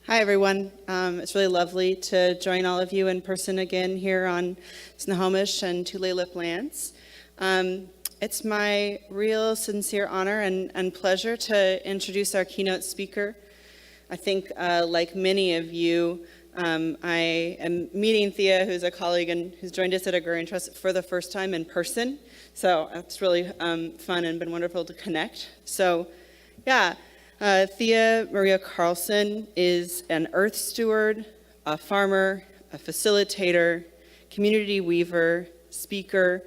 Hi, everyone. It's really lovely to join all of you in person again here on Snohomish and Tulalip lands. It's my real sincere honor and pleasure to introduce our keynote speaker. I think, like many of you, I am meeting Thea, who's a colleague and who's joined us at Agrarian Trust for the first time in person. So it's really fun and been wonderful to connect. So, yeah. Thea Maria Carlson is an earth steward, a farmer, a facilitator, community weaver, speaker,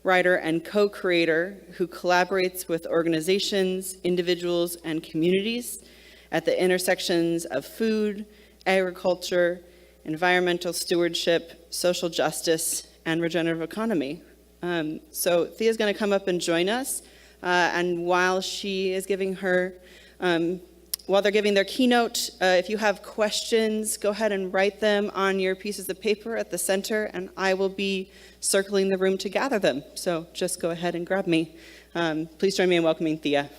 writer, and co-creator who collaborates with organizations, individuals, and communities at the intersections of food, agriculture, environmental stewardship, social justice, and regenerative economy. So Thea's going to come up and join us, and while she is giving her while they're giving their keynote, if you have questions, go ahead and write them on your pieces of paper at the center, and I will be circling the room to gather them. So just go ahead and grab me. Please join me in welcoming Thea.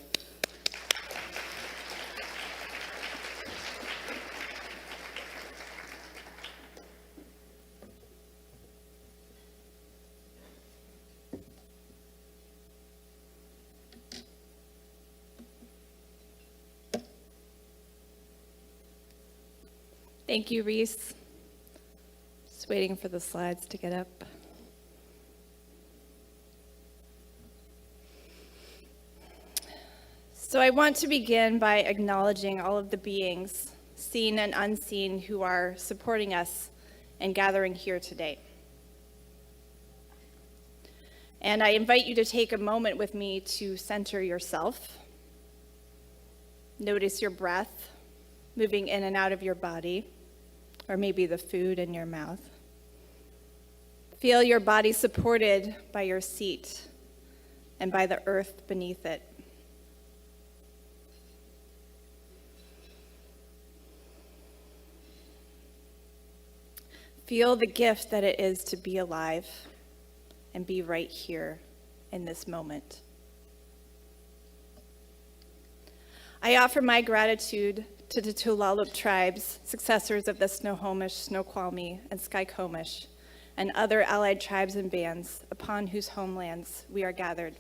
Thank you, Reese. Just waiting for the slides to get up. So I want to begin by acknowledging all of the beings, seen and unseen, who are supporting us and gathering here today. And I invite you to take a moment with me to center yourself. Notice your breath moving in and out of your body, or maybe the food in your mouth. Feel your body supported by your seat and by the earth beneath it. Feel the gift that it is to be alive and be right here in this moment. I offer my gratitude to the Tulalip tribes, successors of the Snohomish, Snoqualmie, and Skykomish, and other allied tribes and bands upon whose homelands we are gathered.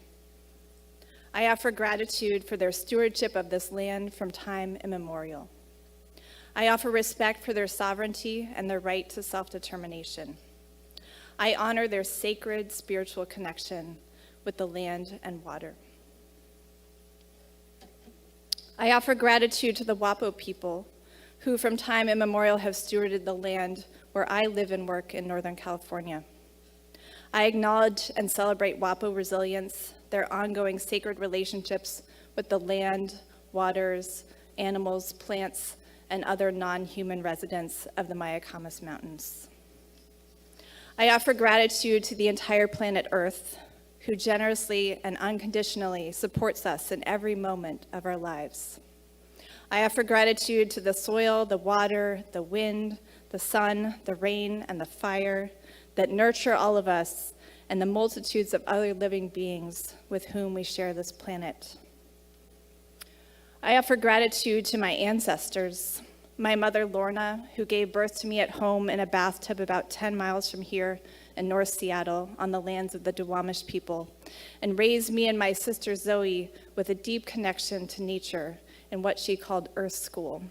I offer gratitude for their stewardship of this land from time immemorial. I offer respect for their sovereignty and their right to self-determination. I honor their sacred spiritual connection with the land and water. I offer gratitude to the Wapo people who from time immemorial have stewarded the land where I live and work in Northern California. I acknowledge and celebrate Wapo resilience, their ongoing sacred relationships with the land, waters, animals, plants, and other non-human residents of the Mayacamas Mountains. I offer gratitude to the entire planet Earth, who generously and unconditionally supports us in every moment of our lives. I offer gratitude to the soil, the water, the wind, the sun, the rain, and the fire that nurture all of us and the multitudes of other living beings with whom we share this planet. I offer gratitude to my ancestors, my mother Lorna, who gave birth to me at home in a bathtub about 10 miles from here in North Seattle on the lands of the Duwamish people, and raised me and my sister Zoe with a deep connection to nature in what she called Earth School.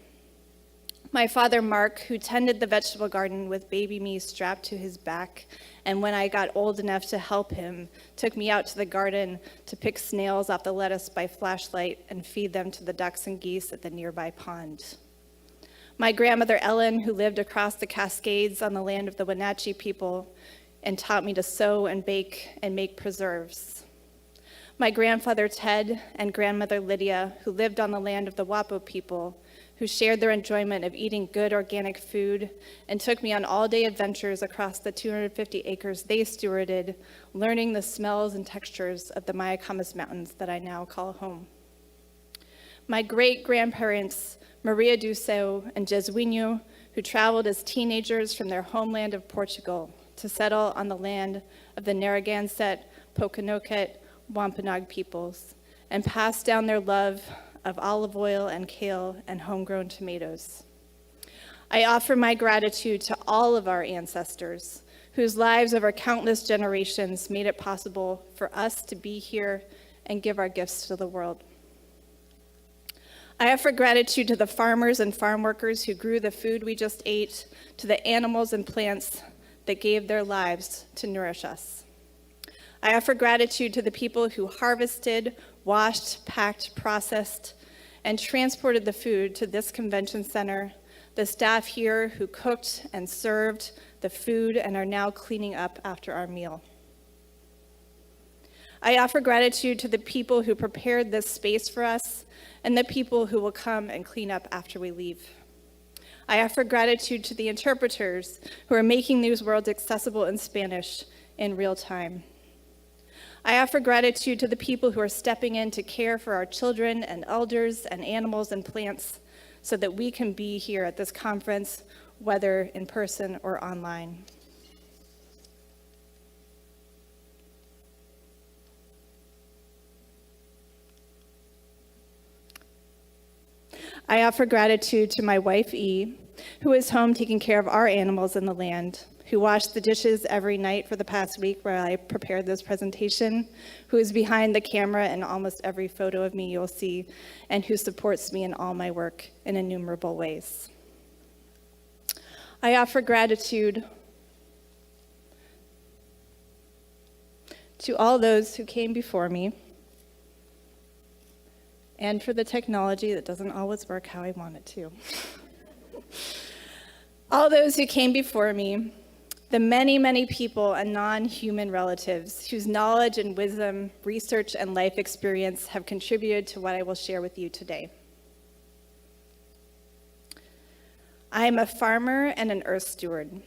My father Mark, who tended the vegetable garden with baby me strapped to his back, and when I got old enough to help him, took me out to the garden to pick snails off the lettuce by flashlight and feed them to the ducks and geese at the nearby pond. My grandmother Ellen, who lived across the Cascades on the land of the Wenatchee people, and taught me to sew and bake and make preserves. My grandfather Ted and grandmother Lydia, who lived on the land of the Wapo people, who shared their enjoyment of eating good organic food and took me on all-day adventures across the 250 acres they stewarded, learning the smells and textures of the Mayacamas Mountains that I now call home. My great-grandparents, Maria Duceu and Jesuinho, who traveled as teenagers from their homeland of Portugal to settle on the land of the Narragansett, Pokanoket, Wampanoag peoples, and passed down their love of olive oil and kale and homegrown tomatoes. I offer my gratitude to all of our ancestors, whose lives over countless generations made it possible for us to be here and give our gifts to the world. I offer gratitude to the farmers and farm workers who grew the food we just ate, to the animals and plants that gave their lives to nourish us. I offer gratitude to the people who harvested, washed, packed, processed, and transported the food to this convention center, the staff here who cooked and served the food and are now cleaning up after our meal. I offer gratitude to the people who prepared this space for us and the people who will come and clean up after we leave. I offer gratitude to the interpreters who are making these words accessible in Spanish in real time. I offer gratitude to the people who are stepping in to care for our children and elders and animals and plants so that we can be here at this conference, whether in person or online. I offer gratitude to my wife, E., who is home taking care of our animals in the land, who washed the dishes every night for the past week where I prepared this presentation, who is behind the camera in almost every photo of me you'll see, and who supports me in all my work in innumerable ways. I offer gratitude to all those who came before me, and for the technology that doesn't always work how I want it to. All those who came before me, the many, many people and non-human relatives whose knowledge and wisdom, research, and life experience have contributed to what I will share with you today. I am a farmer and an earth steward.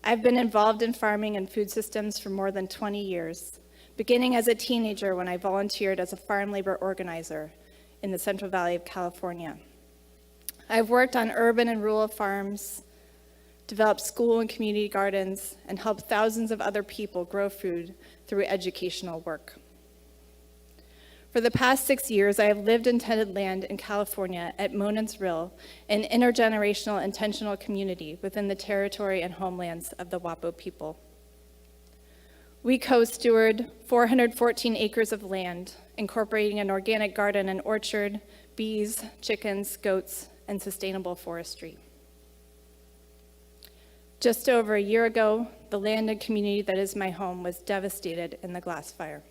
I've been involved in farming and food systems for more than 20 years, beginning as a teenager when I volunteered as a farm labor organizer in the Central Valley of California. I've worked on urban and rural farms, developed school and community gardens, and helped thousands of other people grow food through educational work. For the past 6 years, I have lived in tented land in California at Monon's Rill, an intergenerational intentional community within the territory and homelands of the Wapo people. We co-steward 414 acres of land, incorporating an organic garden and orchard, bees, chickens, goats, and sustainable forestry. Just over a year ago, the land and community that is my home was devastated in the glass fire.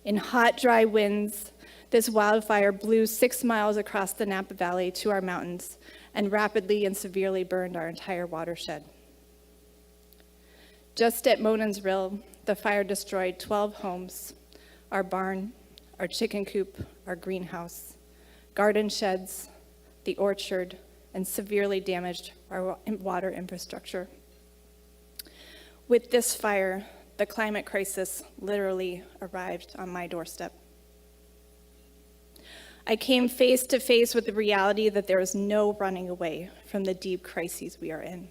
In hot, dry winds, this wildfire blew 6 miles across the Napa Valley to our mountains and rapidly and severely burned our entire watershed. Just at Monon's Rill, the fire destroyed 12 homes, our barn, our chicken coop, our greenhouse, garden sheds, the orchard, and severely damaged our water infrastructure. With this fire, the climate crisis literally arrived on my doorstep. I came face to face with the reality that there is no running away from the deep crises we are in.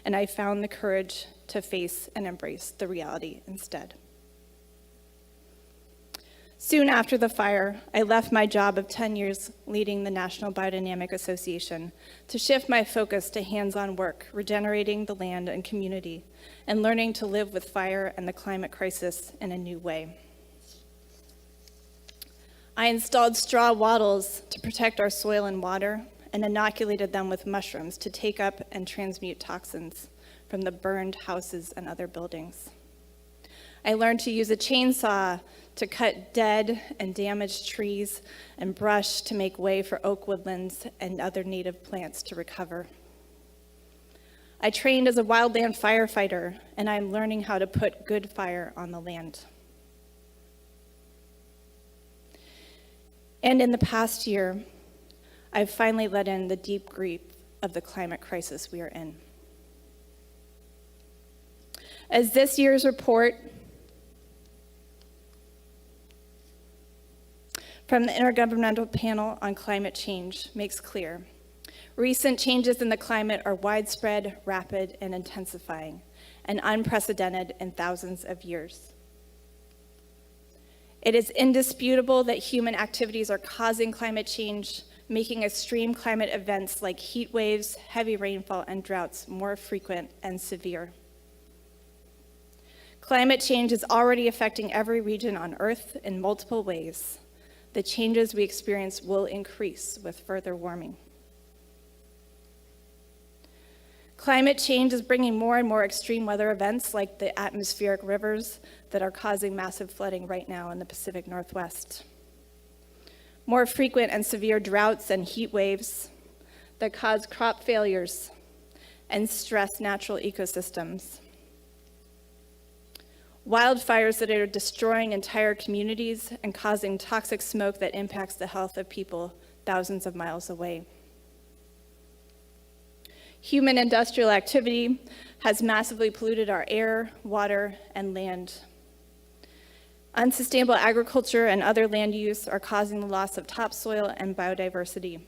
And I found the courage to face and embrace the reality instead. Soon after the fire, I left my job of 10 years leading the National Biodynamic Association to shift my focus to hands-on work, regenerating the land and community, and learning to live with fire and the climate crisis in a new way. I installed straw wattles to protect our soil and water, and inoculated them with mushrooms to take up and transmute toxins from the burned houses and other buildings. I learned to use a chainsaw to cut dead and damaged trees and brush to make way for oak woodlands and other native plants to recover. I trained as a wildland firefighter, and I'm learning how to put good fire on the land. And in the past year, I've finally let in the deep grief of the climate crisis we are in. As this year's report from the Intergovernmental Panel on Climate Change makes clear, recent changes in the climate are widespread, rapid, and intensifying, and unprecedented in thousands of years. It is indisputable that human activities are causing climate change, making extreme climate events like heat waves, heavy rainfall, and droughts more frequent and severe. Climate change is already affecting every region on Earth in multiple ways. The changes we experience will increase with further warming. Climate change is bringing more and more extreme weather events like the atmospheric rivers that are causing massive flooding right now in the Pacific Northwest. More frequent and severe droughts and heat waves that cause crop failures and stress natural ecosystems. Wildfires that are destroying entire communities and causing toxic smoke that impacts the health of people thousands of miles away. Human industrial activity has massively polluted our air, water, and land. Unsustainable agriculture and other land use are causing the loss of topsoil and biodiversity.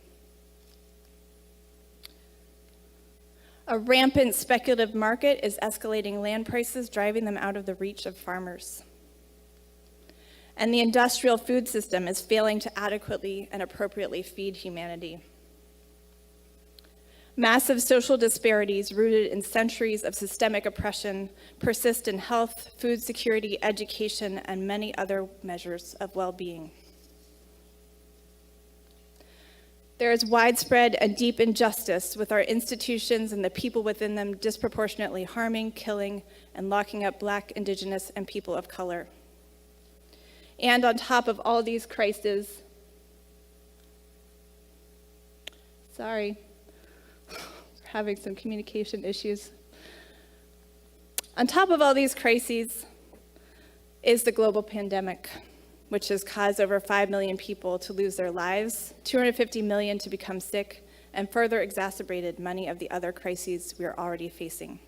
A rampant speculative market is escalating land prices, driving them out of the reach of farmers. And the industrial food system is failing to adequately and appropriately feed humanity. Massive social disparities rooted in centuries of systemic oppression persist in health, food security, education, and many other measures of well-being. There is widespread and deep injustice with our institutions and the people within them disproportionately harming, killing, and locking up Black, Indigenous, and people of color. And on top of all these crises, we're having some communication issues. On top of all these crises is the global pandemic, which has caused over 5 million people to lose their lives, 250 million to become sick, and further exacerbated many of the other crises we are already facing.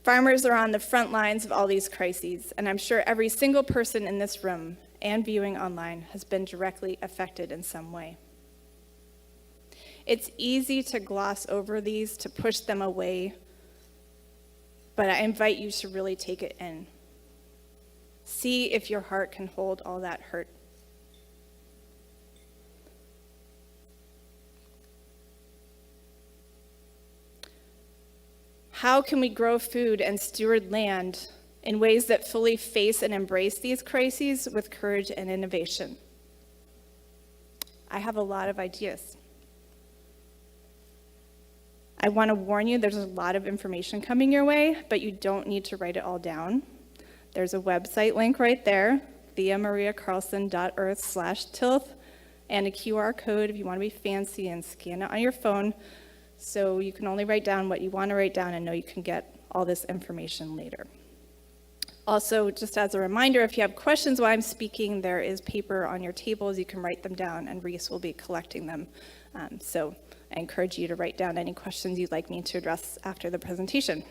Farmers are on the front lines of all these crises, and I'm sure every single person in this room and viewing online has been directly affected in some way. It's easy to gloss over these, to push them away, but I invite you to really take it in. See if your heart can hold all that hurt. How can we grow food and steward land in ways that fully face and embrace these crises with courage and innovation? I have a lot of ideas. I want to warn you, there's a lot of information coming your way, but you don't need to write it all down. There's a website link right there, theamariacarlson.earth/tilth, and a QR code if you want to be fancy and scan it on your phone, so you can only write down what you want to write down and know you can get all this information later. Also, just as a reminder, if you have questions while I'm speaking, there is paper on your tables. You can write them down, and Reese will be collecting them. So I encourage you to write down any questions you'd like me to address after the presentation.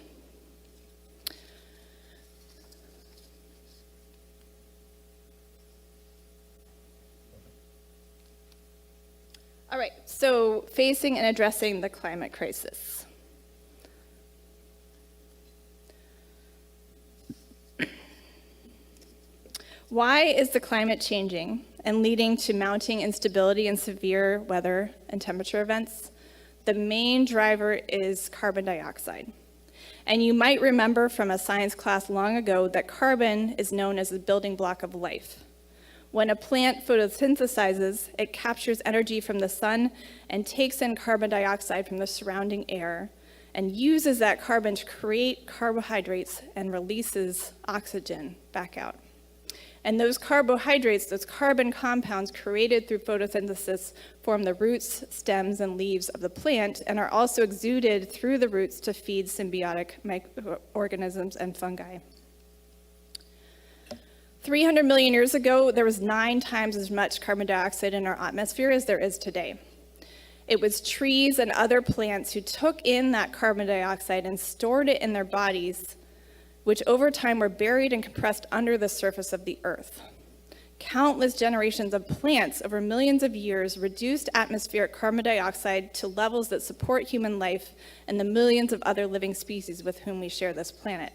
All right, so facing and addressing the climate crisis. Why is the climate changing and leading to mounting instability and severe weather and temperature events? The main driver is carbon dioxide. And you might remember from a science class long ago that carbon is known as the building block of life. When a plant photosynthesizes, it captures energy from the sun and takes in carbon dioxide from the surrounding air and uses that carbon to create carbohydrates and releases oxygen back out. And those carbohydrates, those carbon compounds created through photosynthesis, form the roots, stems, and leaves of the plant and are also exuded through the roots to feed symbiotic microorganisms and fungi. 300 million years ago, there was 9 times as much carbon dioxide in our atmosphere as there is today. It was trees and other plants who took in that carbon dioxide and stored it in their bodies, which over time were buried and compressed under the surface of the earth. Countless generations of plants over millions of years reduced atmospheric carbon dioxide to levels that support human life and the millions of other living species with whom we share this planet.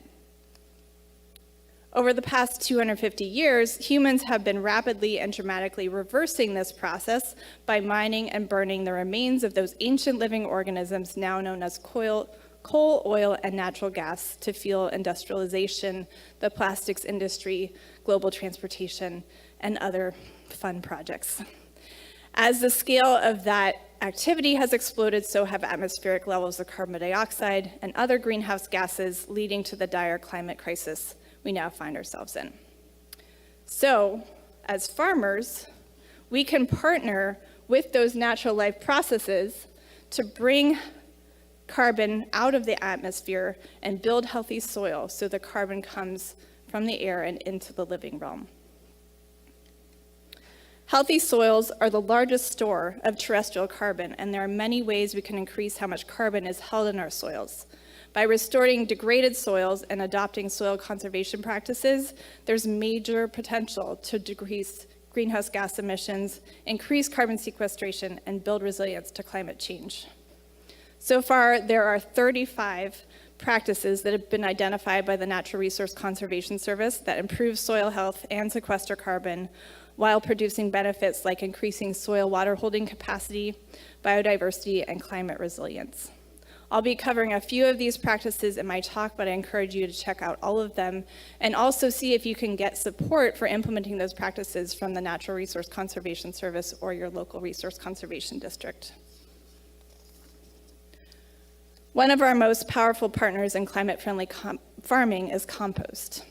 Over the past 250 years, humans have been rapidly and dramatically reversing this process by mining and burning the remains of those ancient living organisms now known as coal, oil, and natural gas to fuel industrialization, the plastics industry, global transportation, and other fun projects. As the scale of that activity has exploded, so have atmospheric levels of carbon dioxide and other greenhouse gases, leading to the dire climate crisis we now find ourselves in. So, as farmers, we can partner with those natural life processes to bring carbon out of the atmosphere and build healthy soil so the carbon comes from the air and into the living realm. Healthy soils are the largest store of terrestrial carbon, and there are many ways we can increase how much carbon is held in our soils. By restoring degraded soils and adopting soil conservation practices, there's major potential to decrease greenhouse gas emissions, increase carbon sequestration, and build resilience to climate change. So far, there are 35 practices that have been identified by the Natural Resource Conservation Service that improve soil health and sequester carbon while producing benefits like increasing soil water holding capacity, biodiversity, and climate resilience. I'll be covering a few of these practices in my talk, but I encourage you to check out all of them and also see if you can get support for implementing those practices from the Natural Resource Conservation Service or your local resource conservation district. One of our most powerful partners in climate-friendly farming is compost.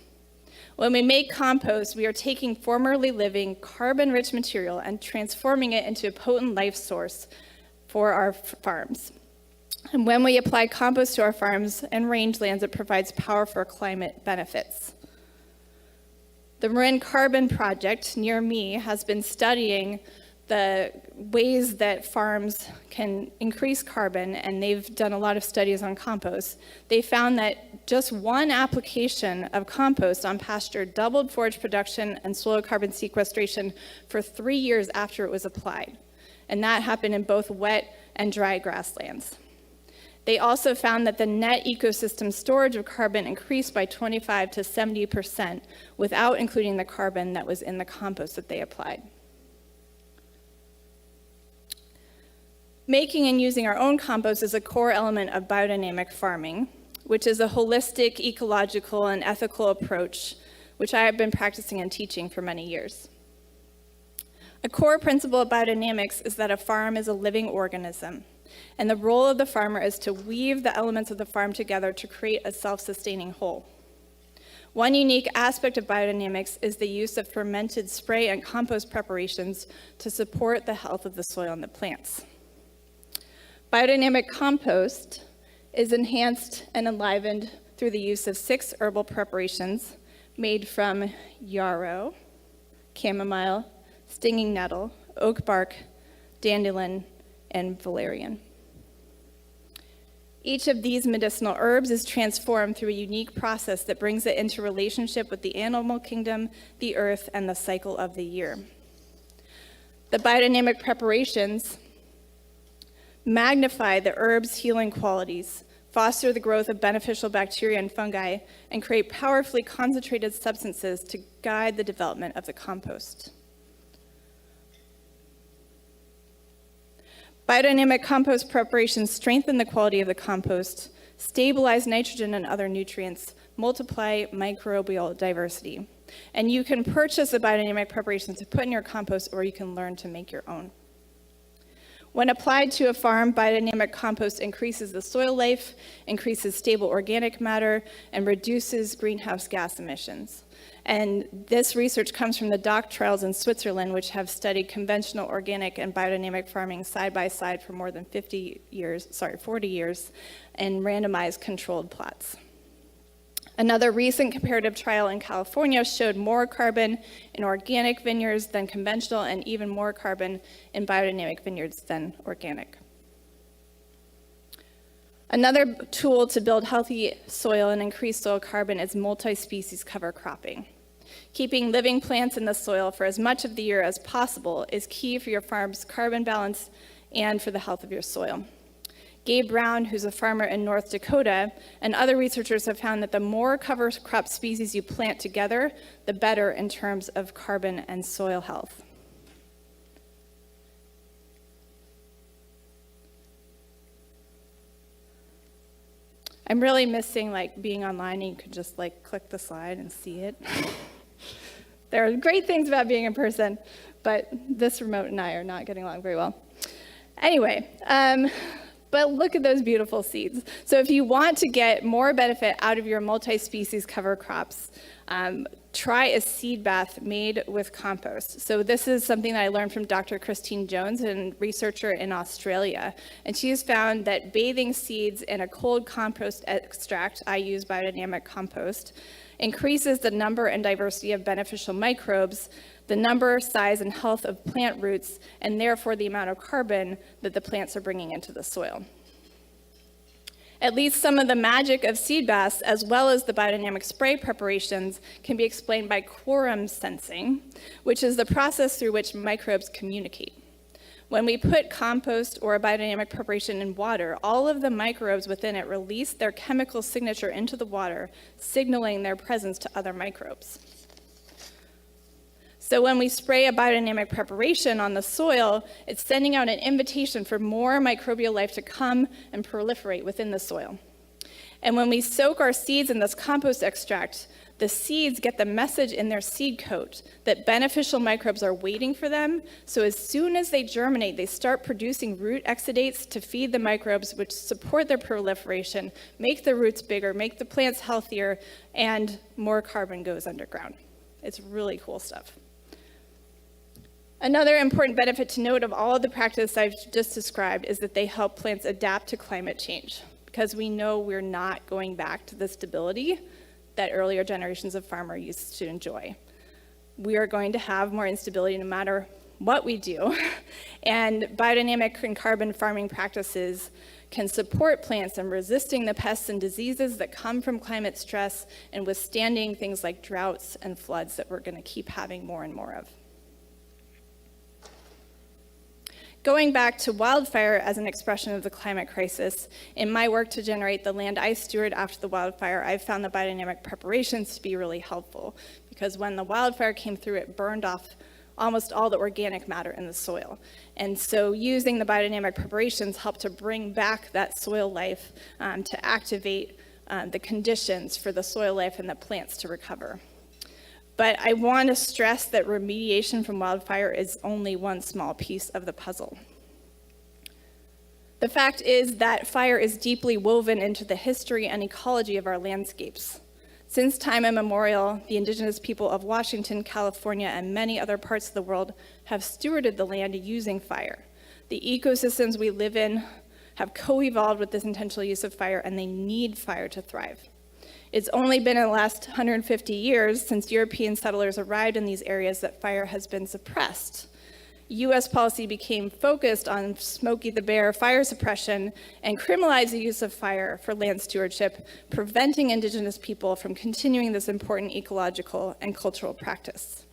When we make compost, we are taking formerly living carbon-rich material and transforming it into a potent life source for our farms. And when we apply compost to our farms and rangelands, it provides powerful climate benefits. The Marin Carbon Project near me has been studying the ways that farms can increase carbon, and they've done a lot of studies on compost. They found that just one application of compost on pasture doubled forage production and soil carbon sequestration for 3 years after it was applied. And that happened in both wet and dry grasslands. They also found that the net ecosystem storage of carbon increased by 25 to 70% without including the carbon that was in the compost that they applied. Making and using our own compost is a core element of biodynamic farming, which is a holistic, ecological, and ethical approach, which I have been practicing and teaching for many years. A core principle of biodynamics is that a farm is a living organism, and the role of the farmer is to weave the elements of the farm together to create a self-sustaining whole. One unique aspect of biodynamics is the use of fermented spray and compost preparations to support the health of the soil and the plants. Biodynamic compost is enhanced and enlivened through the use of 6 herbal preparations made from yarrow, chamomile, stinging nettle, oak bark, dandelion, and valerian. Each of these medicinal herbs is transformed through a unique process that brings it into relationship with the animal kingdom, the earth, and the cycle of the year. The biodynamic preparations magnify the herb's healing qualities, foster the growth of beneficial bacteria and fungi, and create powerfully concentrated substances to guide the development of the compost. Biodynamic compost preparations strengthen the quality of the compost, stabilize nitrogen and other nutrients, multiply microbial diversity. And you can purchase a biodynamic preparation to put in your compost, or you can learn to make your own. When applied to a farm, biodynamic compost increases the soil life, increases stable organic matter, and reduces greenhouse gas emissions. And this research comes from the DOC trials in Switzerland, which have studied conventional organic and biodynamic farming side by side for more than 40 years in randomized controlled plots. Another recent comparative trial in California showed more carbon in organic vineyards than conventional, and even more carbon in biodynamic vineyards than organic. Another tool to build healthy soil and increase soil carbon is multi-species cover cropping. Keeping living plants in the soil for as much of the year as possible is key for your farm's carbon balance and for the health of your soil. Gabe Brown, who's a farmer in North Dakota, and other researchers have found that the more cover crop species you plant together, the better in terms of carbon and soil health. I'm really missing being online and you could just click the slide and see it. There are great things about being in person, but this remote and I are not getting along very well. Anyway, but look at those beautiful seeds. So if you want to get more benefit out of your multi-species cover crops, try a seed bath made with compost. So this is something that I learned from Dr. Christine Jones, a researcher in Australia. And she has found that bathing seeds in a cold compost extract, I use biodynamic compost, increases the number and diversity of beneficial microbes, the number, size, and health of plant roots, and therefore the amount of carbon that the plants are bringing into the soil. At least some of the magic of seed baths, as well as the biodynamic spray preparations, can be explained by quorum sensing, which is the process through which microbes communicate. When we put compost or a biodynamic preparation in water, all of the microbes within it release their chemical signature into the water, signaling their presence to other microbes. So when we spray a biodynamic preparation on the soil, it's sending out an invitation for more microbial life to come and proliferate within the soil. And when we soak our seeds in this compost extract, the seeds get the message in their seed coat that beneficial microbes are waiting for them. So as soon as they germinate, they start producing root exudates to feed the microbes, which support their proliferation, make the roots bigger, make the plants healthier, and more carbon goes underground. It's really cool stuff. Another important benefit to note of all of the practices I've just described is that they help plants adapt to climate change, because we know we're not going back to the stability that earlier generations of farmers used to enjoy. We are going to have more instability no matter what we do, and biodynamic and carbon farming practices can support plants in resisting the pests and diseases that come from climate stress and withstanding things like droughts and floods that we're going to keep having more and more of. Going back to wildfire as an expression of the climate crisis, in my work to generate the land I steward after the wildfire, I've found the biodynamic preparations to be really helpful, because when the wildfire came through, it burned off almost all the organic matter in the soil. And so using the biodynamic preparations helped to bring back that soil life to activate the conditions for the soil life and the plants to recover. But I want to stress that remediation from wildfire is only one small piece of the puzzle. The fact is that fire is deeply woven into the history and ecology of our landscapes. Since time immemorial, the Indigenous people of Washington, California, and many other parts of the world have stewarded the land using fire. The ecosystems we live in have co-evolved with this intentional use of fire, and they need fire to thrive. It's only been in the last 150 years since European settlers arrived in these areas that fire has been suppressed. U.S. policy became focused on Smokey the Bear fire suppression and criminalized the use of fire for land stewardship, preventing Indigenous people from continuing this important ecological and cultural practice.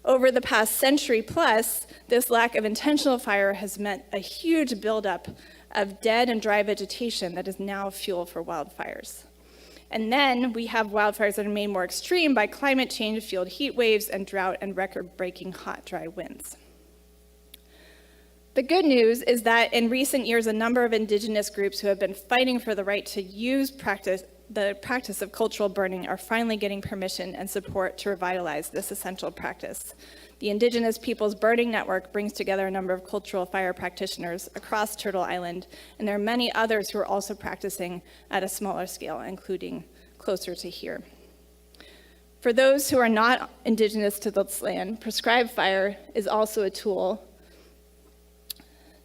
Over the past century plus, this lack of intentional fire has meant a huge buildup of dead and dry vegetation that is now fuel for wildfires. And then we have wildfires that are made more extreme by climate change, fueled heat waves, and drought and record-breaking hot, dry winds. The good news is that in recent years, a number of Indigenous groups who have been fighting for the right to use the practice of cultural burning are finally getting permission and support to revitalize this essential practice. The Indigenous Peoples Burning Network brings together a number of cultural fire practitioners across Turtle Island, and there are many others who are also practicing at a smaller scale, including closer to here. For those who are not Indigenous to this land, prescribed fire is also a tool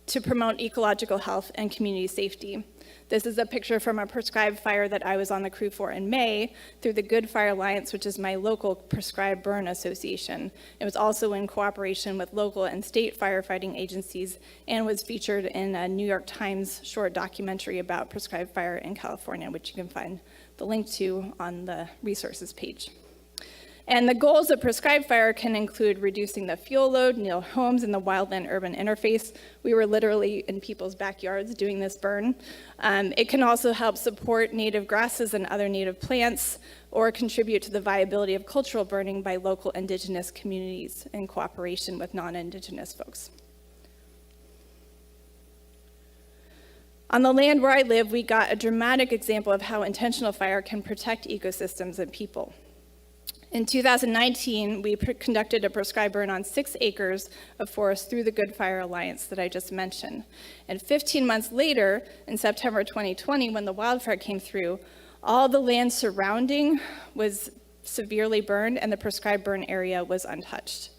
to promote ecological health and community safety. This is a picture from a prescribed fire that I was on the crew for in May through the Good Fire Alliance, which is my local prescribed burn association. It was also in cooperation with local and state firefighting agencies and was featured in a New York Times short documentary about prescribed fire in California, which you can find the link to on the resources page. And the goals of prescribed fire can include reducing the fuel load near homes in the wildland-urban interface. We were literally in people's backyards doing this burn. It can also help support native grasses and other native plants, or contribute to the viability of cultural burning by local Indigenous communities in cooperation with non-Indigenous folks. On the land where I live, we got a dramatic example of how intentional fire can protect ecosystems and people. In 2019, we conducted a prescribed burn on 6 acres of forest through the Good Fire Alliance that I just mentioned. And 15 months later, in September 2020, when the wildfire came through, all the land surrounding was severely burned and the prescribed burn area was untouched.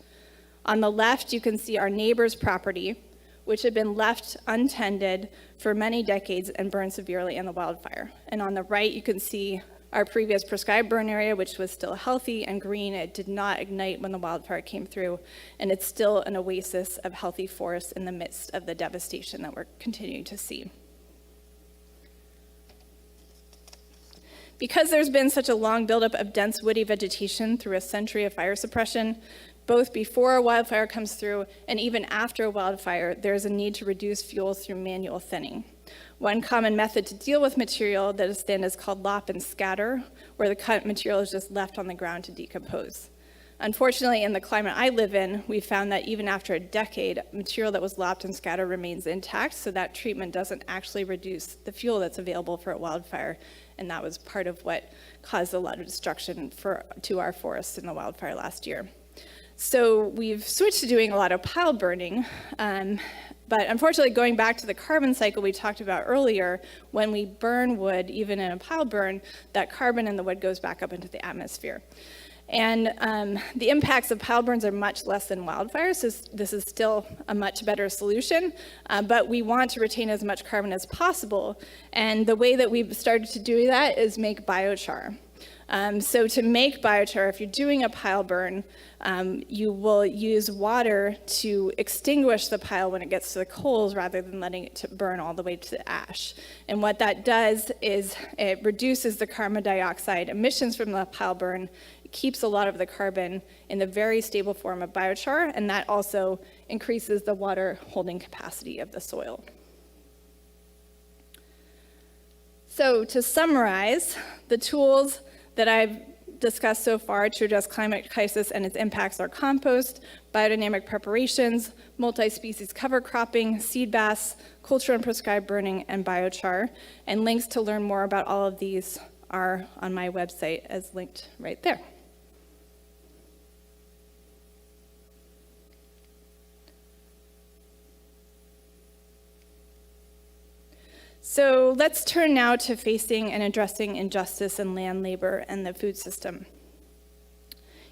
On the left, you can see our neighbor's property, which had been left untended for many decades and burned severely in the wildfire. And on the right, you can see our previous prescribed burn area, which was still healthy and green. It did not ignite when the wildfire came through, and it's still an oasis of healthy forests in the midst of the devastation that we're continuing to see. Because there's been such a long buildup of dense woody vegetation through a century of fire suppression, both before a wildfire comes through and even after a wildfire, there's a need to reduce fuels through manual thinning. One common method to deal with material that is thin is called lop and scatter, where the cut material is just left on the ground to decompose. Unfortunately, in the climate I live in, we found that even after a decade, material that was lopped and scattered remains intact, so that treatment doesn't actually reduce the fuel that's available for a wildfire, and that was part of what caused a lot of destruction to our forests in the wildfire last year. So we've switched to doing a lot of pile burning, but unfortunately, going back to the carbon cycle we talked about earlier, when we burn wood, even in a pile burn, that carbon in the wood goes back up into the atmosphere. And the impacts of pile burns are much less than wildfires, so this is still a much better solution, but we want to retain as much carbon as possible. And the way that we've started to do that is make biochar. So to make biochar, if you're doing a pile burn, you will use water to extinguish the pile when it gets to the coals rather than letting it burn all the way to the ash. And what that does is it reduces the carbon dioxide emissions from the pile burn, it keeps a lot of the carbon in the very stable form of biochar, and that also increases the water holding capacity of the soil. So to summarize, the tools that I've discussed so far to address climate crisis and its impacts are compost, biodynamic preparations, multi-species cover cropping, seed baths, culture and prescribed burning, and biochar. And links to learn more about all of these are on my website as linked right there. So let's turn now to facing and addressing injustice in land, labor, and the food system.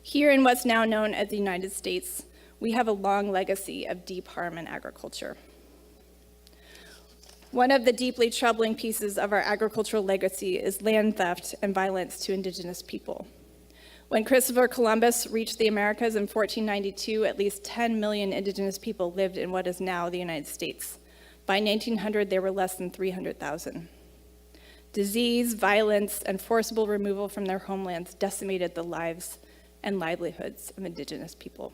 Here in what's now known as the United States, we have a long legacy of deep harm in agriculture. One of the deeply troubling pieces of our agricultural legacy is land theft and violence to Indigenous people. When Christopher Columbus reached the Americas in 1492, at least 10 million Indigenous people lived in what is now the United States. By 1900, there were less than 300,000. Disease, violence, and forcible removal from their homelands decimated the lives and livelihoods of Indigenous people.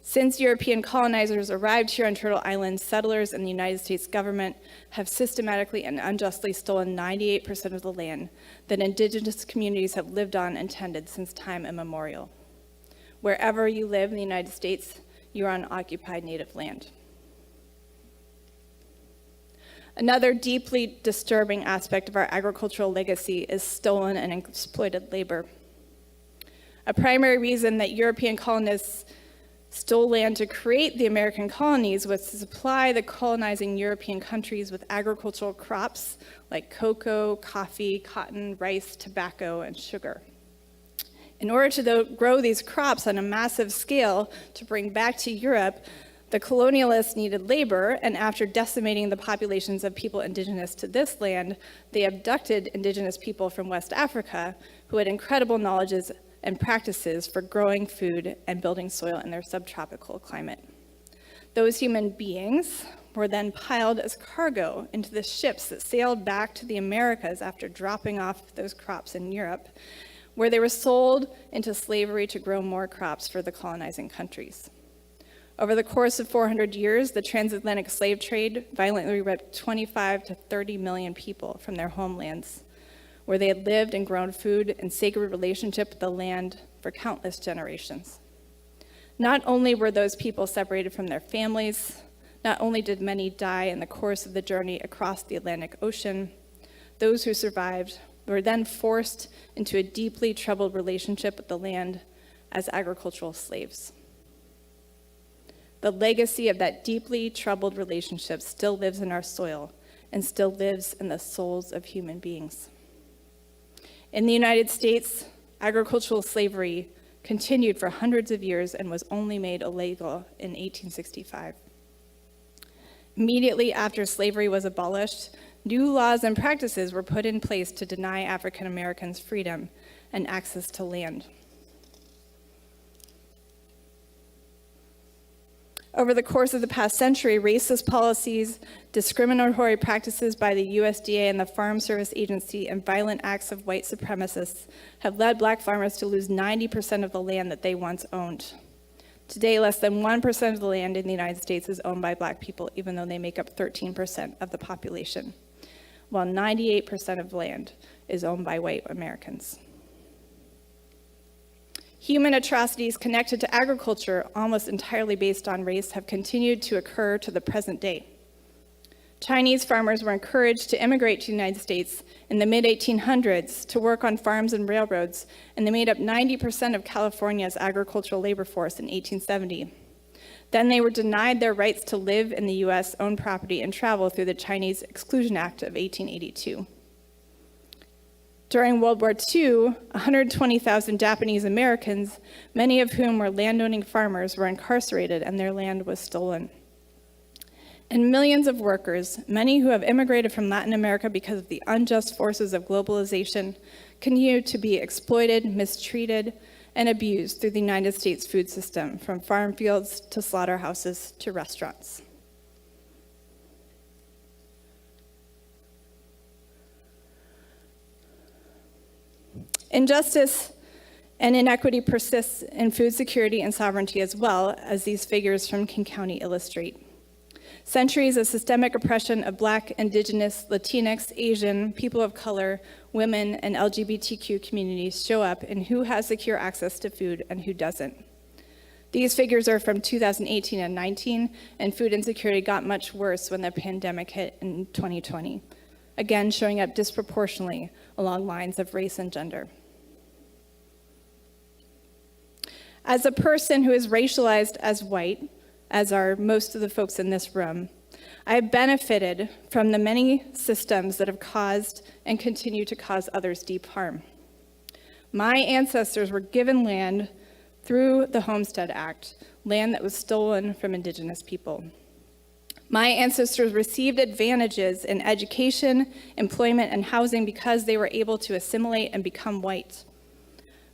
Since European colonizers arrived here on Turtle Island, settlers and the United States government have systematically and unjustly stolen 98% of the land that Indigenous communities have lived on and tended since time immemorial. Wherever you live in the United States, you're on occupied native land. Another deeply disturbing aspect of our agricultural legacy is stolen and exploited labor. A primary reason that European colonists stole land to create the American colonies was to supply the colonizing European countries with agricultural crops like cocoa, coffee, cotton, rice, tobacco, and sugar. In order to grow these crops on a massive scale to bring back to Europe, the colonialists needed labor, and after decimating the populations of people indigenous to this land, they abducted indigenous people from West Africa who had incredible knowledges and practices for growing food and building soil in their subtropical climate. Those human beings were then piled as cargo into the ships that sailed back to the Americas after dropping off those crops in Europe, where they were sold into slavery to grow more crops for the colonizing countries. Over the course of 400 years, the transatlantic slave trade violently ripped 25 to 30 million people from their homelands, where they had lived and grown food in sacred relationship with the land for countless generations. Not only were those people separated from their families, not only did many die in the course of the journey across the Atlantic Ocean, those who survived were then forced into a deeply troubled relationship with the land as agricultural slaves. The legacy of that deeply troubled relationship still lives in our soil and still lives in the souls of human beings. In the United States, agricultural slavery continued for hundreds of years and was only made illegal in 1865. Immediately after slavery was abolished, new laws and practices were put in place to deny African Americans freedom and access to land. Over the course of the past century, racist policies, discriminatory practices by the USDA and the Farm Service Agency, and violent acts of white supremacists have led Black farmers to lose 90% of the land that they once owned. Today, less than 1% of the land in the United States is owned by Black people, even though they make up 13% of the population, while 98% of land is owned by white Americans. Human atrocities connected to agriculture, almost entirely based on race, have continued to occur to the present day. Chinese farmers were encouraged to immigrate to the United States in the mid-1800s to work on farms and railroads, and they made up 90% of California's agricultural labor force in 1870. Then they were denied their rights to live in the U.S., own property, and travel through the Chinese Exclusion Act of 1882. During World War II, 120,000 Japanese Americans, many of whom were landowning farmers, were incarcerated and their land was stolen. And millions of workers, many who have immigrated from Latin America because of the unjust forces of globalization, continue to be exploited, mistreated, and abused through the United States food system, from farm fields to slaughterhouses to restaurants. Injustice and inequity persists in food security and sovereignty, as well as these figures from King County illustrate. Centuries of systemic oppression of Black, Indigenous, Latinx, Asian, people of color, women, and LGBTQ communities show up in who has secure access to food and who doesn't. These figures are from 2018 and 19, and food insecurity got much worse when the pandemic hit in 2020, again showing up disproportionately along lines of race and gender. As a person who is racialized as white, as are most of the folks in this room, I have benefited from the many systems that have caused and continue to cause others deep harm. My ancestors were given land through the Homestead Act, land that was stolen from Indigenous people. My ancestors received advantages in education, employment, and housing because they were able to assimilate and become white.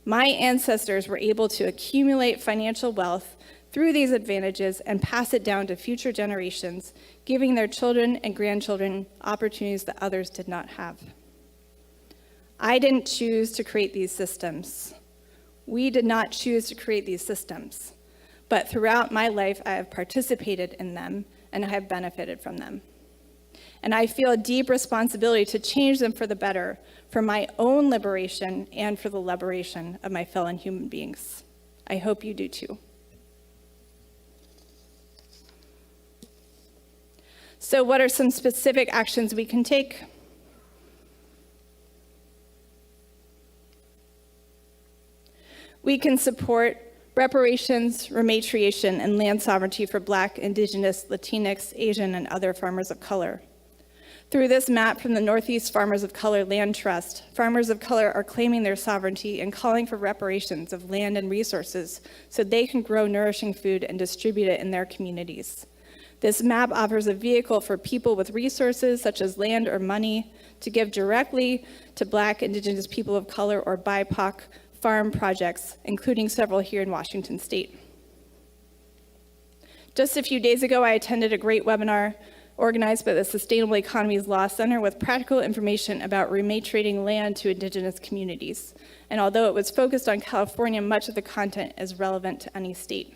My ancestors were able to accumulate financial wealth through these advantages and pass it down to future generations, giving their children and grandchildren opportunities that others did not have. I didn't choose to create these systems. We did not choose to create these systems, but throughout my life, I have participated in them and I have benefited from them. And I feel a deep responsibility to change them for the better, for my own liberation and for the liberation of my fellow human beings. I hope you do too. So what are some specific actions we can take? We can support reparations, rematriation, and land sovereignty for Black, Indigenous, Latinx, Asian, and other farmers of color. Through this map from the Northeast Farmers of Color Land Trust, farmers of color are claiming their sovereignty and calling for reparations of land and resources so they can grow nourishing food and distribute it in their communities. This map offers a vehicle for people with resources such as land or money to give directly to Black, Indigenous people of color or BIPOC farm projects, including several here in Washington State. Just a few days ago, I attended a great webinar organized by the Sustainable Economies Law Center with practical information about rematriating land to Indigenous communities. And although it was focused on California, much of the content is relevant to any state.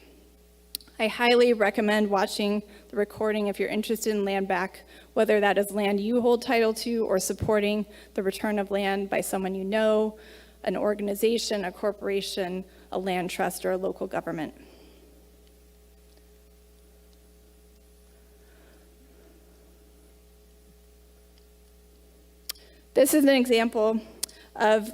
I highly recommend watching the recording if you're interested in land back, whether that is land you hold title to or supporting the return of land by someone you know, an organization, a corporation, a land trust, or a local government. This is an example of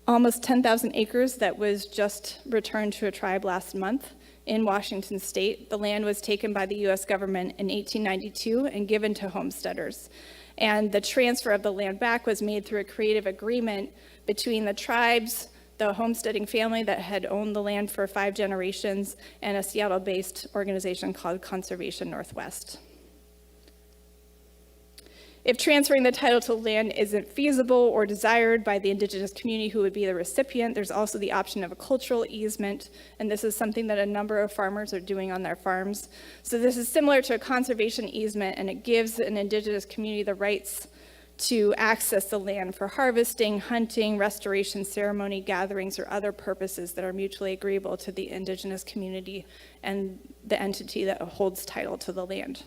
almost 10,000 acres that was just returned to a tribe last month in Washington state. The land was taken by the US government in 1892 and given to homesteaders. And the transfer of the land back was made through a creative agreement between the tribes, the homesteading family that had owned the land for 5 generations, and a Seattle-based organization called Conservation Northwest. If transferring the title to land isn't feasible or desired by the Indigenous community who would be the recipient, there's also the option of a cultural easement, and this is something that a number of farmers are doing on their farms. So this is similar to a conservation easement, and it gives an Indigenous community the rights to access the land for harvesting, hunting, restoration, ceremony, gatherings, or other purposes that are mutually agreeable to the Indigenous community and the entity that holds title to the land.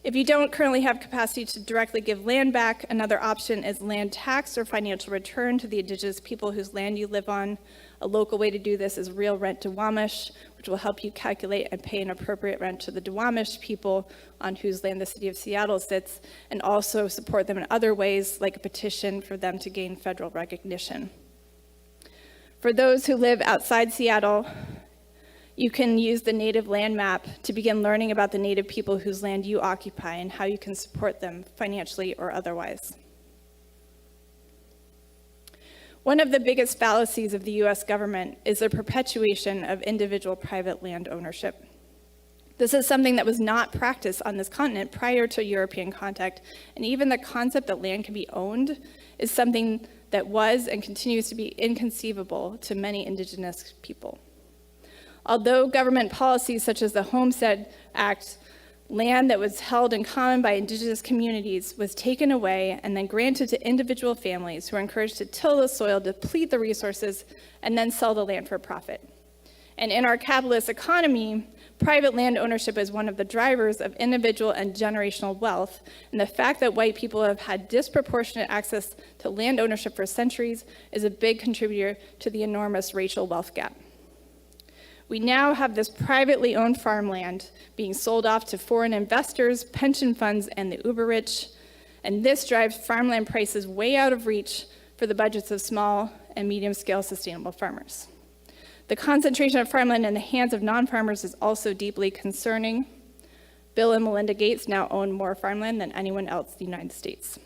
If you don't currently have capacity to directly give land back, another option is land tax or financial return to the Indigenous people whose land you live on. A local way to do this is real rent Duwamish, which will help you calculate and pay an appropriate rent to the Duwamish people on whose land the city of Seattle sits, and also support them in other ways, like a petition for them to gain federal recognition. For those who live outside Seattle, you can use the native land map to begin learning about the native people whose land you occupy and how you can support them financially or otherwise. One of the biggest fallacies of the US government is the perpetuation of individual private land ownership. This is something that was not practiced on this continent prior to European contact, and even the concept that land can be owned is something that was and continues to be inconceivable to many Indigenous people. Although government policies such as the Homestead Act, land that was held in common by Indigenous communities was taken away and then granted to individual families who were encouraged to till the soil, deplete the resources, and then sell the land for profit. And in our capitalist economy, private land ownership is one of the drivers of individual and generational wealth, and the fact that white people have had disproportionate access to land ownership for centuries is a big contributor to the enormous racial wealth gap. We now have this privately owned farmland being sold off to foreign investors, pension funds, and the uber rich, and this drives farmland prices way out of reach for the budgets of small and medium-scale sustainable farmers. The concentration of farmland in the hands of non-farmers is also deeply concerning. Bill and Melinda Gates now own more farmland than anyone else in the United States.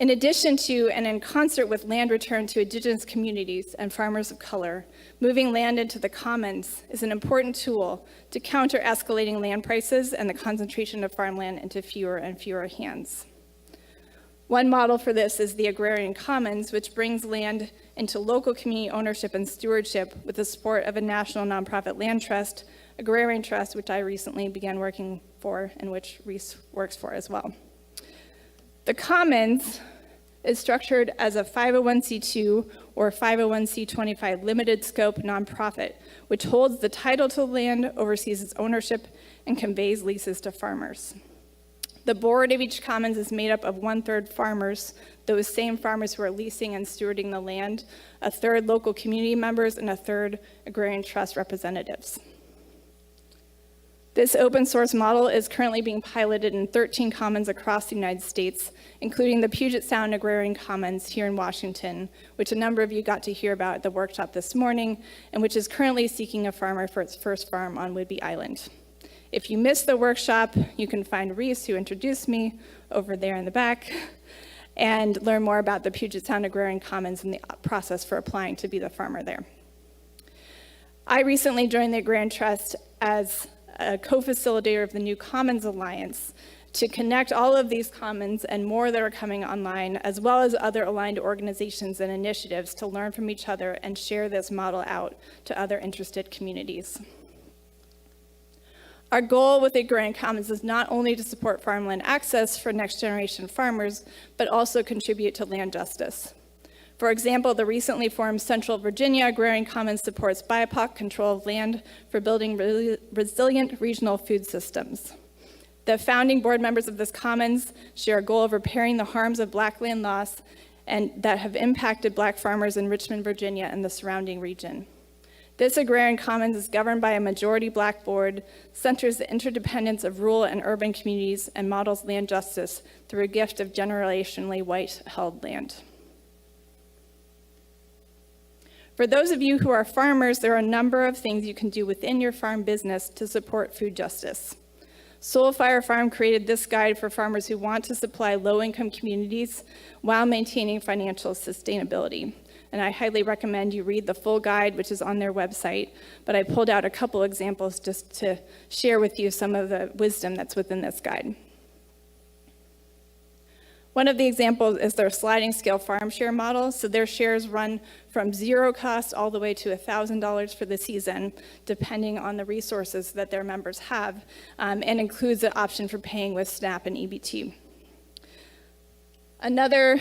In addition to and in concert with land return to Indigenous communities and farmers of color, moving land into the commons is an important tool to counter escalating land prices and the concentration of farmland into fewer and fewer hands. One model for this is the Agrarian Commons, which brings land into local community ownership and stewardship with the support of a national nonprofit land trust, Agrarian Trust, which I recently began working for and which Reese works for as well. The Commons is structured as a 501c2 or 501c25 limited scope nonprofit, which holds the title to the land, oversees its ownership, and conveys leases to farmers. The board of each commons is made up of 1/3 farmers, those same farmers who are leasing and stewarding the land, 1/3 local community members, and 1/3 Agrarian Trust representatives. This open source model is currently being piloted in 13 commons across the United States, including the Puget Sound Agrarian Commons here in Washington, which a number of you got to hear about at the workshop this morning, and which is currently seeking a farmer for its first farm on Whidbey Island. If you missed the workshop, you can find Reese, who introduced me, over there in the back, and learn more about the Puget Sound Agrarian Commons and the process for applying to be the farmer there. I recently joined the Agrarian Trust as a co-facilitator of the New Commons Alliance, to connect all of these commons and more that are coming online, as well as other aligned organizations and initiatives to learn from each other and share this model out to other interested communities. Our goal with Agrarian Commons is not only to support farmland access for next generation farmers, but also contribute to land justice. For example, the recently formed Central Virginia Agrarian Commons supports BIPOC control of land for building resilient regional food systems. The founding board members of this commons share a goal of repairing the harms of Black land loss and that have impacted Black farmers in Richmond, Virginia, and the surrounding region. This Agrarian Commons is governed by a majority Black board, centers the interdependence of rural and urban communities, and models land justice through a gift of generationally white-held land. For those of you who are farmers, there are a number of things you can do within your farm business to support food justice. Soulfire Farm created this guide for farmers who want to supply low-income communities while maintaining financial sustainability. And I highly recommend you read the full guide, which is on their website, but I pulled out a couple examples just to share with you some of the wisdom that's within this guide. One of the examples is their sliding scale farm share model. So their shares run from zero cost all the way to $1,000 for the season, depending on the resources that their members have, and includes an option for paying with SNAP and EBT. Another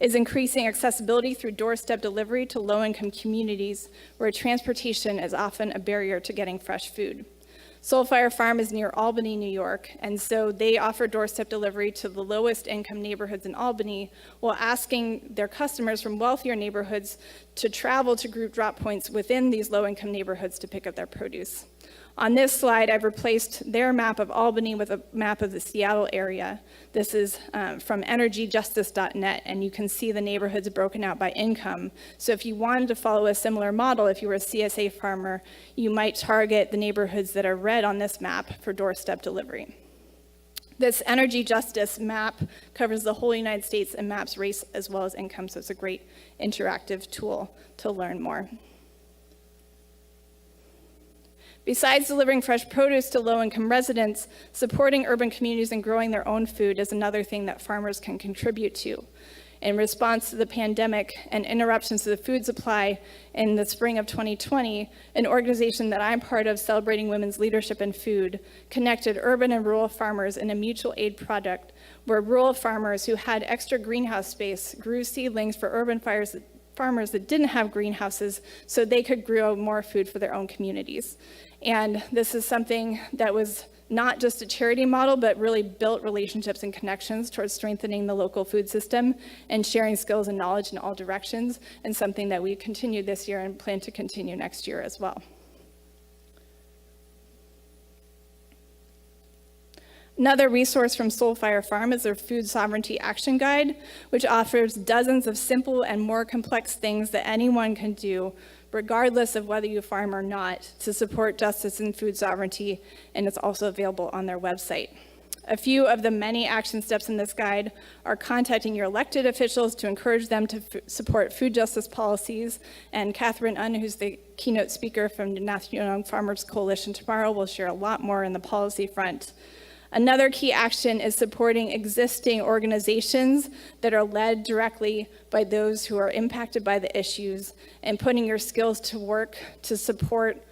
is increasing accessibility through doorstep delivery to low-income communities where transportation is often a barrier to getting fresh food. Soulfire Farm is near Albany, New York, and so they offer doorstep delivery to the lowest income neighborhoods in Albany while asking their customers from wealthier neighborhoods to travel to group drop points within these low-income neighborhoods to pick up their produce. On this slide, I've replaced their map of Albany with a map of the Seattle area. This is from energyjustice.net, and you can see the neighborhoods broken out by income. So if you wanted to follow a similar model, if you were a CSA farmer, you might target the neighborhoods that are red on this map for doorstep delivery. This energy justice map covers the whole United States and maps race as well as income, so it's a great interactive tool to learn more. Besides delivering fresh produce to low-income residents, supporting urban communities and growing their own food is another thing that farmers can contribute to. In response to the pandemic and interruptions to the food supply in the spring of 2020, an organization that I'm part of, Celebrating Women's Leadership in Food, connected urban and rural farmers in a mutual aid project where rural farmers who had extra greenhouse space grew seedlings for urban farmers that didn't have greenhouses so they could grow more food for their own communities. And this is something that was not just a charity model, but really built relationships and connections towards strengthening the local food system and sharing skills and knowledge in all directions, and something that we continue this year and plan to continue next year as well. Another resource from Soulfire Farm is their Food Sovereignty Action Guide, which offers dozens of simple and more complex things that anyone can do, regardless of whether you farm or not, to support justice and food sovereignty, and it's also available on their website. A few of the many action steps in this guide are contacting your elected officials to encourage them to support food justice policies, and Catherine Unn, who's the keynote speaker from the National Young Farmers Coalition tomorrow, will share a lot more in the policy front. Another key action is supporting existing organizations that are led directly by those who are impacted by the issues and putting your skills to work to support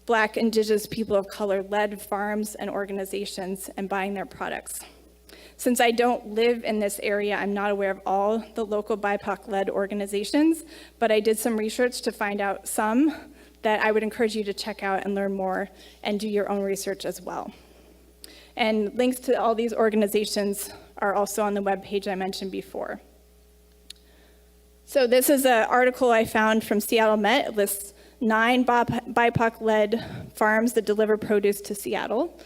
Black, Indigenous, people of color-led farms and organizations and buying their products. Since I don't live in this area, I'm not aware of all the local BIPOC-led organizations, but I did some research to find out some that I would encourage you to check out and learn more and do your own research as well. And links to all these organizations are also on the webpage I mentioned before. So this is an article I found from Seattle Met. It lists 9 BIPOC-led farms that deliver produce to Seattle.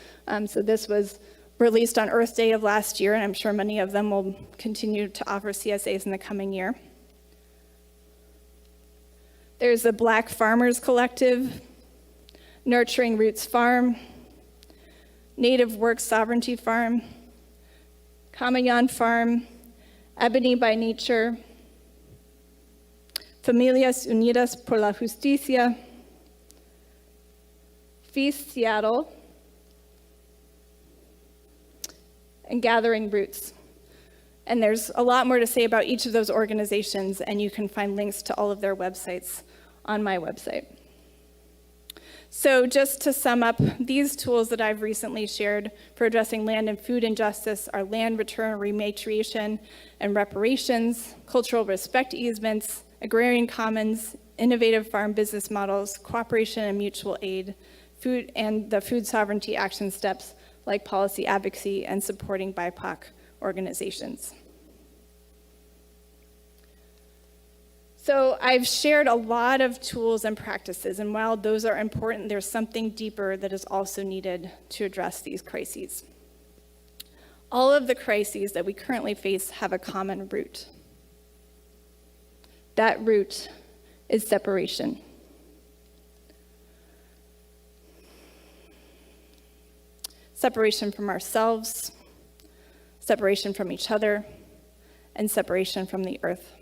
So this was released on Earth Day of last year, and I'm sure many of them will continue to offer CSAs in the coming year. There's the Black Farmers Collective, Nurturing Roots Farm, Native Work Sovereignty Farm, Kamayan Farm, Ebony by Nature, Familias Unidas por la Justicia, Feast Seattle, and Gathering Roots. And there's a lot more to say about each of those organizations, and you can find links to all of their websites on my website. So just to sum up, these tools that I've recently shared for addressing land and food injustice are land return, rematriation, and reparations, cultural respect easements, agrarian commons, innovative farm business models, cooperation and mutual aid, food, and the food sovereignty action steps like policy advocacy and supporting BIPOC organizations. So I've shared a lot of tools and practices, and while those are important, there's something deeper that is also needed to address these crises. All of the crises that we currently face have a common root. That root is separation. Separation from ourselves, separation from each other, and separation from the earth.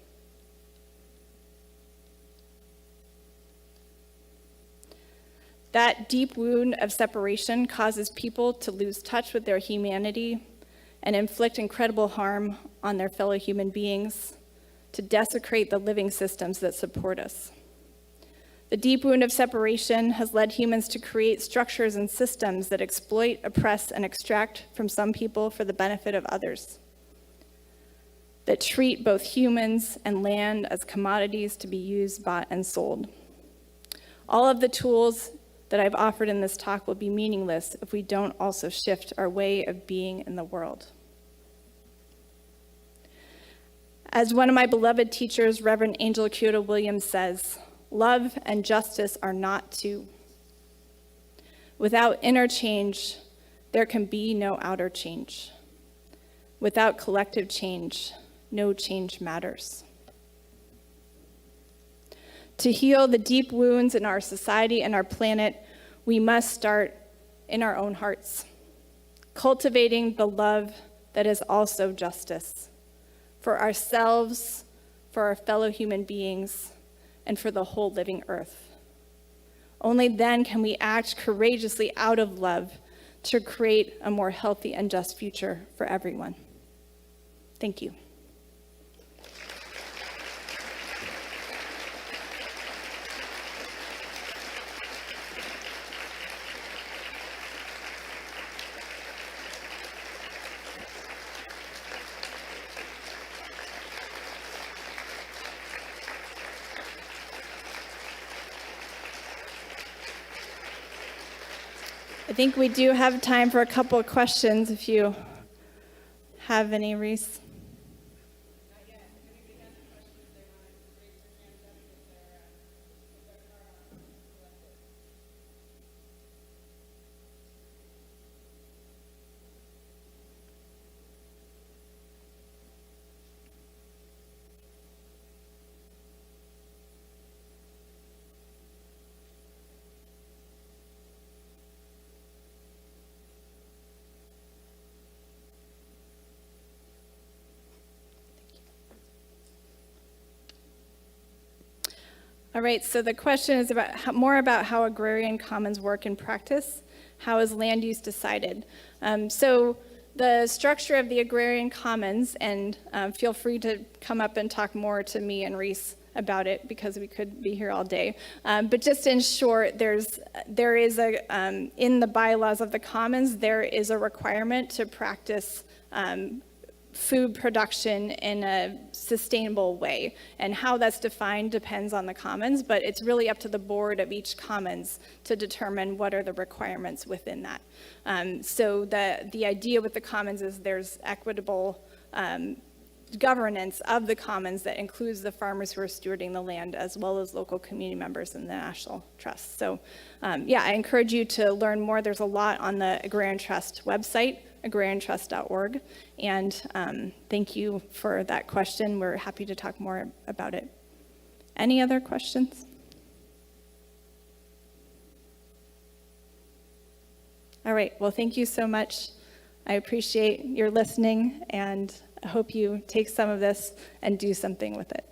That deep wound of separation causes people to lose touch with their humanity and inflict incredible harm on their fellow human beings, to desecrate the living systems that support us. The deep wound of separation has led humans to create structures and systems that exploit, oppress, and extract from some people for the benefit of others, that treat both humans and land as commodities to be used, bought, and sold. All of the tools that I've offered in this talk will be meaningless if we don't also shift our way of being in the world. As one of my beloved teachers, Reverend Angel Kyoto Williams, says, love and justice are not two. Without inner change, there can be no outer change. Without collective change, no change matters. To heal the deep wounds in our society and our planet, we must start in our own hearts, cultivating the love that is also justice for ourselves, for our fellow human beings, and for the whole living earth. Only then can we act courageously out of love to create a more healthy and just future for everyone. Thank you. I think we do have time for a couple of questions if you have any, Reese. All right, so the question is more about how agrarian commons work in practice. How is land use decided? So the structure of the agrarian commons, and feel free to come up and talk more to me and Reese about it because we could be here all day. But just in short, there is in the bylaws of the commons, there is a requirement to practice food production in a sustainable way. And how that's defined depends on the commons, but it's really up to the board of each commons to determine what are the requirements within that. So the idea with the commons is there's equitable governance of the commons that includes the farmers who are stewarding the land as well as local community members in the National Trust. So yeah, I encourage you to learn more. There's a lot on the Agrarian Trust website, agrariantrust.org. And thank you for that question. We're happy to talk more about it. Any other questions? All right, well, thank you so much. I appreciate your listening, and I hope you take some of this and do something with it.